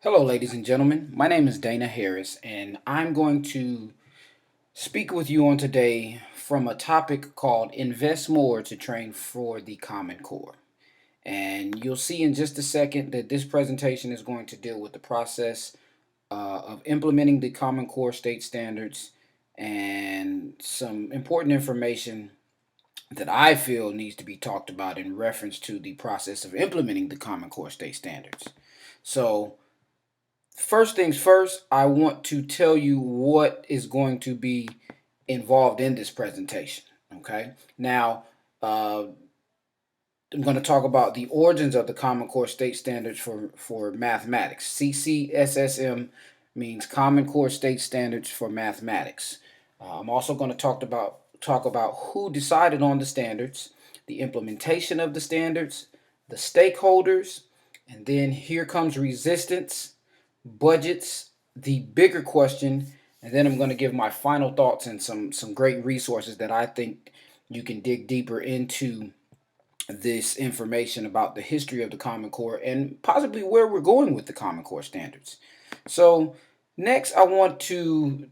Hello, ladies and gentlemen. My name is Dana Harris, and I'm going to speak with you on today from a topic called Invest More to Train for the Common Core. And you'll see in just a second that this presentation is going to deal with the process of implementing the Common Core state standards and some important information that I feel needs to be talked about in reference to the process of implementing the Common Core state standards. So, first things first, I want to tell you what is going to be involved in this presentation. Okay. Now, I'm going to talk about the origins of the Common Core State Standards for mathematics. CCSSM means Common Core State Standards for Mathematics. I'm also going to talk about who decided on the standards, the implementation of the standards, the stakeholders, and then here comes resistance, budgets, the bigger question, and then I'm going to give my final thoughts and some great resources that I think you can dig deeper into this information about the history of the Common Core and possibly where we're going with the Common Core standards. So, next, I want to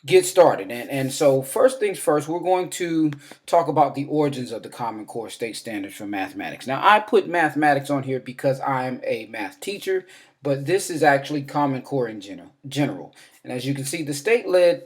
get started. And so, first things first, we're going to talk about the origins of the Common Core state standards for mathematics. Now, I put mathematics on here because I'm a math teacher, but this is actually Common Core in general. And as you can see, the state led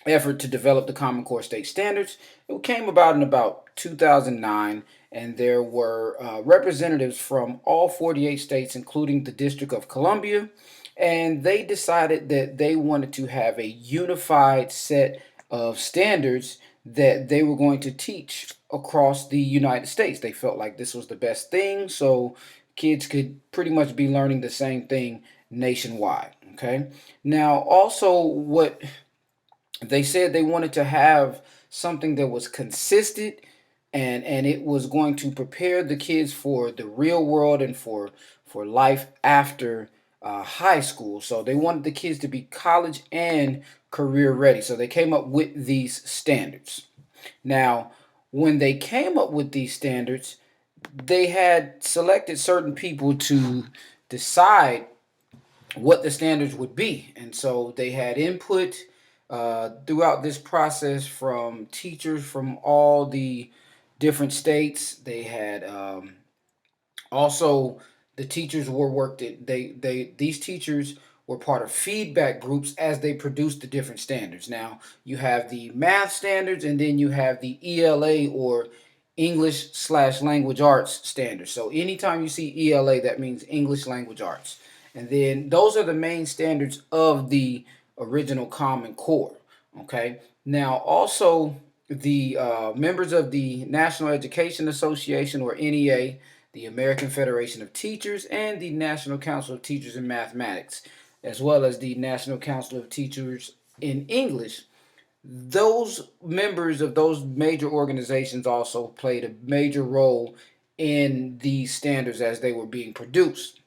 effort to develop the Common Core state standards. It came about in about 2009, and there were representatives from all 48 states, including the District of Columbia, and they decided that they wanted to have a unified set of standards that they were going to teach across the United States. They felt like this was the best thing, so kids could pretty much be learning the same thing nationwide. Okay. Now, also, what they said they wanted to have something that was consistent and it was going to prepare the kids for the real world and for life after high school. So they wanted the kids to be college and career ready. So they came up with these standards. Now, when they came up with these standards, they had selected certain people to decide what the standards would be. And so they had input throughout this process from teachers from all the different states. They had also the teachers were worked it. They these teachers were part of feedback groups as they produced the different standards. Now you have the math standards, and then you have the ELA or English slash language arts standards. So anytime you see ELA, that means English language arts. And then those are the main standards of the original Common Core. Okay. Now, also, the members of the National Education Association, or NEA, the American Federation of Teachers, and the National Council of Teachers in Mathematics, as well as the National Council of Teachers in English, those members of those major organizations also played a major role in these standards as they were being produced.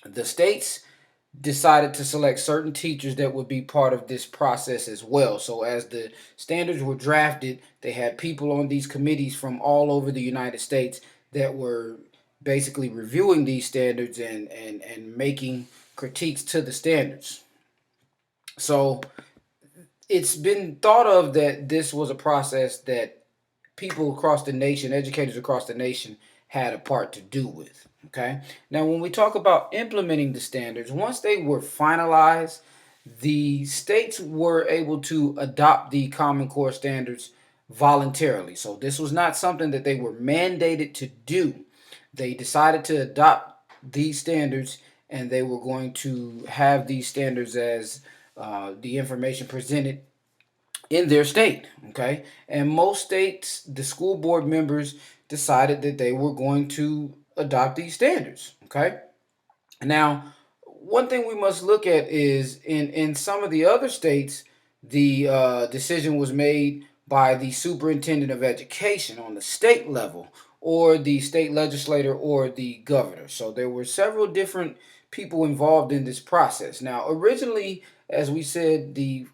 The states decided to select certain teachers that would be part of this process as well. So as the standards were drafted, they had people on these committees from all over the United States that were basically reviewing these standards and making critiques to the standards. So it's been thought of that this was a process that people across the nation, educators across the nation, had a part to do with. Okay. Now, when we talk about implementing the standards, once they were finalized, the states were able to adopt the Common Core standards voluntarily. So this was not something that they were mandated to do. They decided to adopt these standards, and they were going to have these standards as the information presented in their state. Okay. And most states, the school board members decided that they were going to adopt these standards. Okay. Now, one thing we must look at is in some of the other states, the decision was made by the superintendent of education on the state level, or the state legislator, or the governor. So there were several different people involved in this process. Now, originally, as we said, the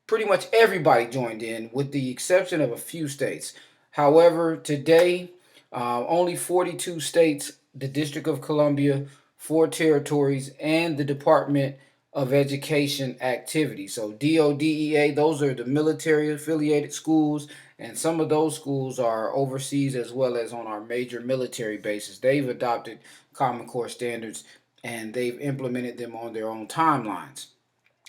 pretty much everybody joined in, with the exception of a few states. However, today, only 42 states, the District of Columbia, 4 territories, and the Department of Education activity. So DODEA, those are the military affiliated schools, and some of those schools are overseas as well as on our major military bases. They've adopted Common Core standards and they've implemented them on their own timelines.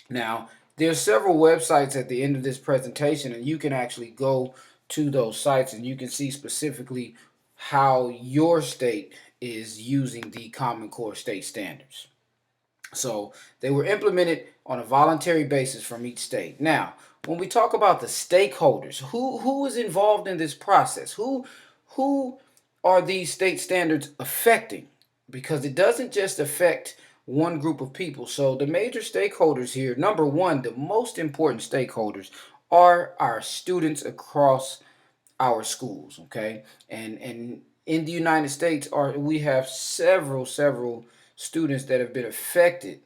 Now, there's several websites at the end of this presentation, and you can actually go to those sites and you can see specifically how your state is using the Common Core state standards. So they were implemented on a voluntary basis from each state. Now, when we talk about the stakeholders, who is involved in this process? Who are these state standards affecting? Because it doesn't just affect one group of people. So the major stakeholders here, number one, the most important stakeholders are our students across our schools, okay? And in the United States are we have several students that have been affected,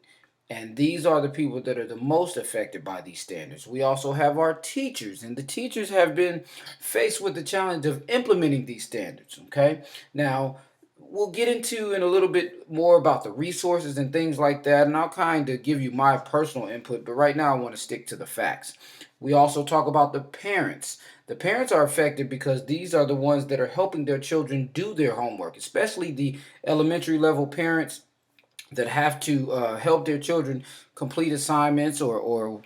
and these are the people that are the most affected by these standards. We also have our teachers, and the teachers have been faced with the challenge of implementing these standards, okay? Now, we'll get into in a little bit more about the resources and things like that, and I'll kind of give you my personal input, but right now I want to stick to the facts. We also talk about the parents. The parents are affected because these are the ones that are helping their children do their homework, especially the elementary level parents that have to help their children complete assignments or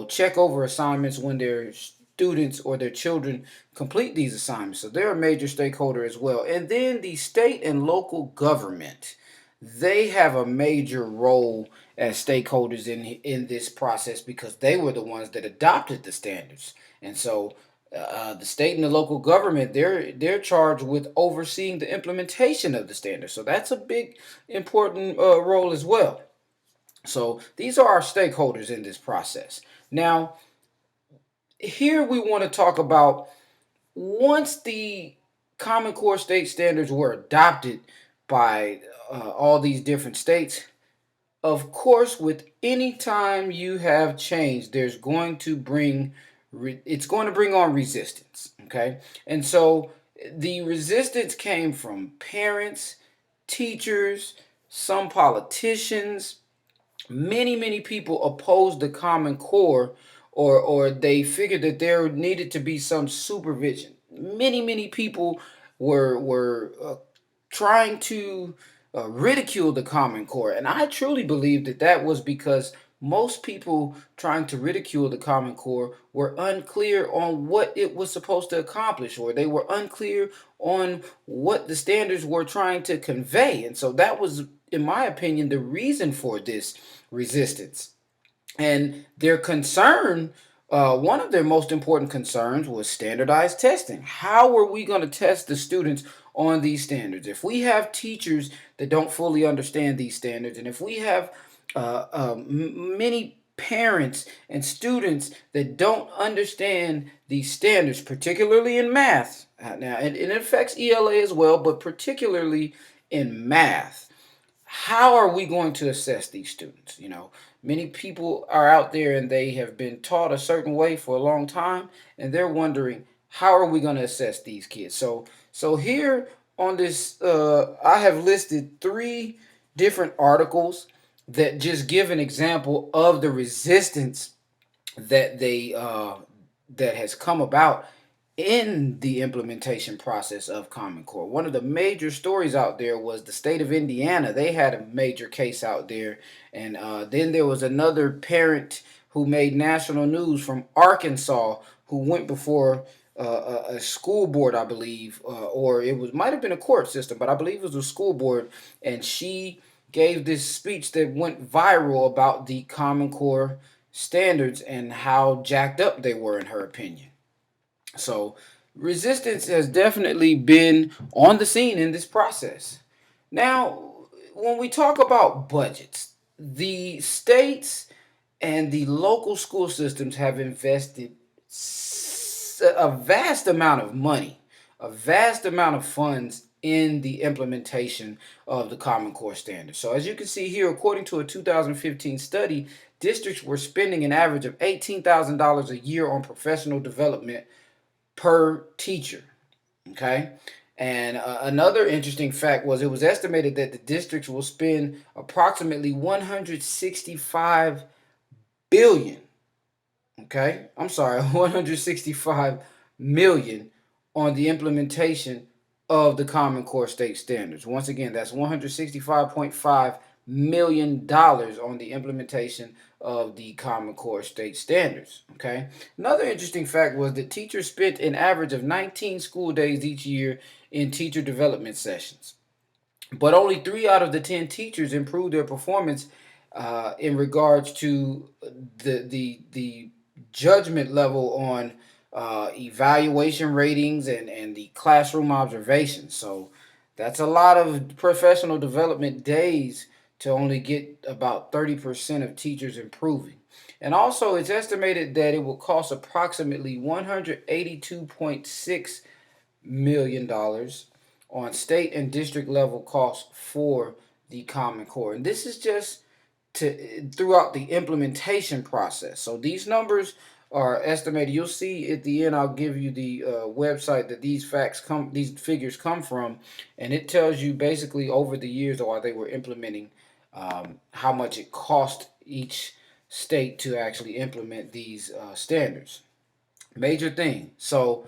check over assignments when their students or their children complete these assignments. So they're a major stakeholder as well. And then the state and local government, they have a major role as stakeholders in this process because they were the ones that adopted the standards. And so the state and the local government, they're charged with overseeing the implementation of the standards. So that's a big important role as well. So these are our stakeholders in this process. Now, here we want to talk about once the Common Core state standards were adopted by all these different states. Of course, with any time you have change, there's going to bring it's going to bring on resistance. Okay, and so the resistance came from parents, teachers, some politicians. Many people opposed the Common Core, or they figured that there needed to be some supervision. Many people were trying to ridicule the Common Core. And I truly believe that that was because most people trying to ridicule the Common Core were unclear on what it was supposed to accomplish, or they were unclear on what the standards were trying to convey. And so that was, in my opinion, the reason for this resistance. And their concern, one of their most important concerns was standardized testing. How are we going to test the students on these standards? If we have teachers that don't fully understand these standards, and if we have many parents and students that don't understand these standards, particularly in math, now it affects ELA as well, but particularly in math, how are we going to assess these students? Many people are out there and they have been taught a certain way for a long time, and they're wondering how are we going to assess these kids. So here on this, I have listed 3 different articles that just give an example of the resistance that they that has come about in the implementation process of Common Core. One of the major stories out there was the state of Indiana. They had a major case out there, and then there was another parent who made national news from Arkansas who went before a school board, I believe, or it was might have been a court system, but I believe it was a school board, and she gave this speech that went viral about the Common Core standards and how jacked up they were in her opinion. So resistance has definitely been on the scene in this process. Now, when we talk about budgets, the states and the local school systems have invested a vast amount of money, a vast amount of funds in the implementation of the Common Core standards. So as you can see here, according to a 2015 study, districts were spending an average of $18,000 a year on professional development per teacher. Okay. And another interesting fact was it was estimated that the districts will spend approximately 165 billion. Okay, I'm sorry, 165 million on the implementation of the Common Core state standards. Once again, that's $165.5 million on the implementation of the Common Core state standards. Okay, another interesting fact was that teachers spent an average of 19 school days each year in teacher development sessions, but only 3 out of the 10 teachers improved their performance in regards to the judgment level on evaluation ratings and the classroom observations. So that's a lot of professional development days to only get about 30% of teachers improving. And also, it's estimated that it will cost approximately $182.6 million on state and district level costs for the Common Core. And this is just to throughout the implementation process. So these numbers are estimated. You'll see at the end. I'll give you the website that these figures come from, and it tells you basically over the years while they were implementing, how much it cost each state to actually implement these standards. Major thing. So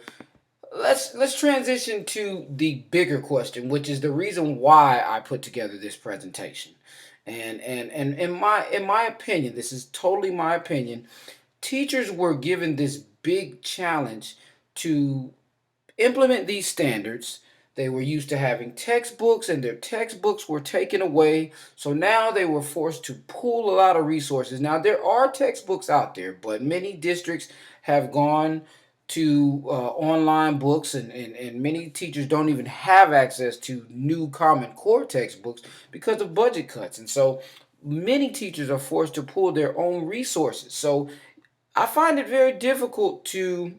let's transition to the bigger question, which is the reason why I put together this presentation. And in my opinion, this is totally my opinion. Teachers were given this big challenge to implement these standards. They were used to having textbooks, and their textbooks were taken away. So now they were forced to pool a lot of resources. Now, there are textbooks out there, but many districts have gone to online books, and many teachers don't even have access to new Common Core textbooks because of budget cuts. And so many teachers are forced to pull their own resources. So I find it very difficult to,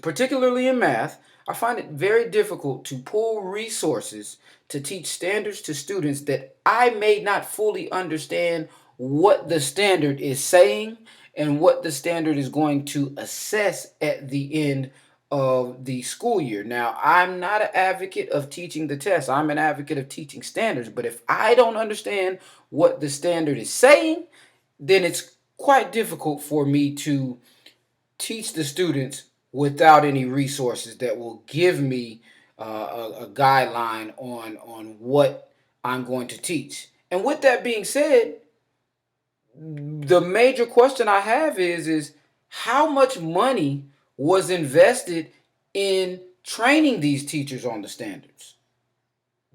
particularly in math, I find it very difficult to pull resources to teach standards to students that I may not fully understand what the standard is saying and what the standard is going to assess at the end of the school year. Now, I'm not an advocate of teaching the test. I'm an advocate of teaching standards. But if I don't understand what the standard is saying, then it's quite difficult for me to teach the students without any resources that will give me a guideline on what I'm going to teach. And with that being said, the major question I have is how much money was invested in training these teachers on the standards?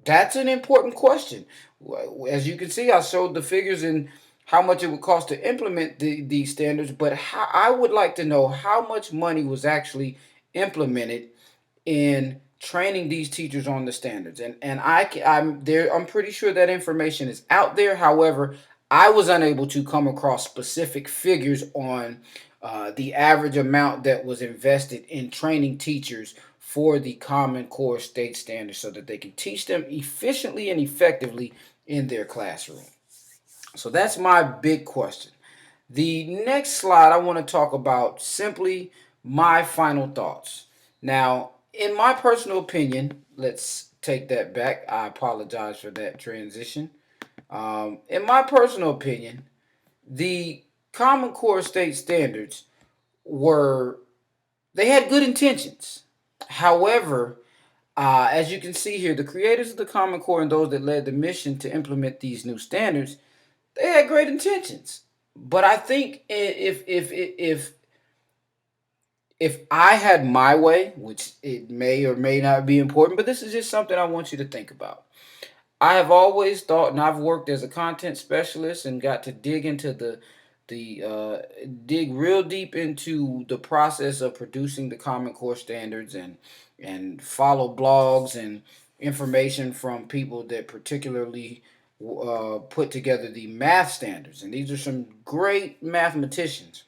That's an important question. As you can see, I showed the figures in how much it would cost to implement these standards, but I would like to know how much money was actually implemented in training these teachers on the standards. And I'm there. I'm pretty sure that information is out there. However, I was unable to come across specific figures on the average amount that was invested in training teachers for the Common Core state standards so that they can teach them efficiently and effectively in their classroom. So that's my big question. The next slide, I want to talk about simply my final thoughts. Now, in my personal opinion, let's take that back. I apologize for that transition. In my personal opinion, the Common Core state standards were, they had good intentions. However, as you can see here, the creators of the Common Core and those that led the mission to implement these new standards, they had great intentions. But I think if I had my way, which it may or may not be important, but this is just something I want you to think about. I have always thought, and I've worked as a content specialist and got to dig real deep into the process of producing the Common Core standards and follow blogs and information from people that particularly put together the math standards, and these are some great mathematicians.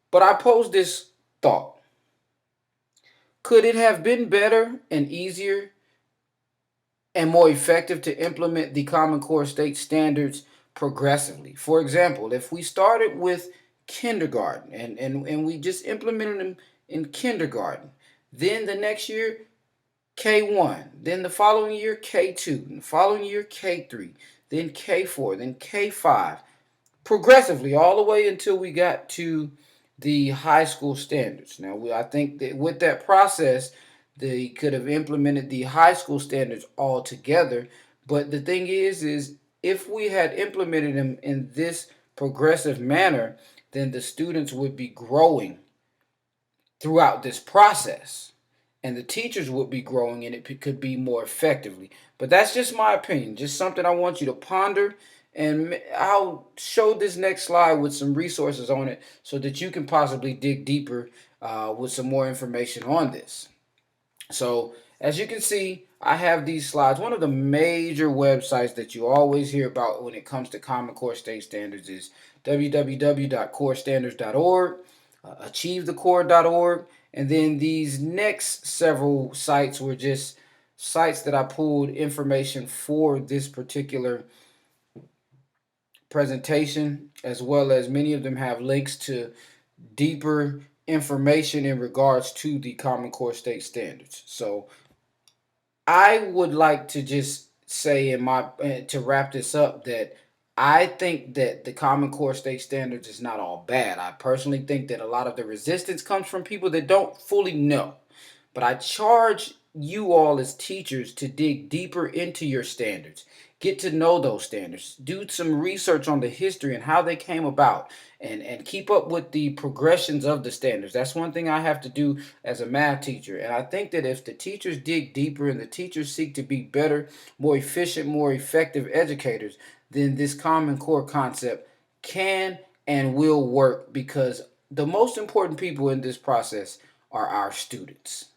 But I pose this thought: could it have been better and easier and more effective to implement the Common Core state standards progressively? For example, if we started with kindergarten and we just implemented them in kindergarten, then the next year K1, then the following year K2, and the following year K3, then K4, then K5, progressively all the way until we got to the high school standards. Now, I think that with that process, they could have implemented the high school standards all together. But the thing is if we had implemented them in this progressive manner, then the students would be growing throughout this process, and the teachers would be growing and it could be more effectively. But that's just my opinion, just something I want you to ponder. And I'll show this next slide with some resources on it so that you can possibly dig deeper with some more information on this. So, as you can see, I have these slides. One of the major websites that you always hear about when it comes to Common Core State Standards is www.corestandards.org, achievethecore.org, and then these next several sites were just sites that I pulled information for this particular presentation, as well as many of them have links to deeper information in regards to the Common Core State Standards. So I would like to just say in my to wrap this up that I think that the Common Core State Standards is not all bad. I personally think that a lot of the resistance comes from people that don't fully know. But I charge you all as teachers to dig deeper into your standards. Get to know those standards. Do some research on the history and how they came about, and keep up with the progressions of the standards. That's one thing I have to do as a math teacher. And I think that if the teachers dig deeper and the teachers seek to be better, more efficient, more effective educators, then this Common Core concept can and will work, because the most important people in this process are our students.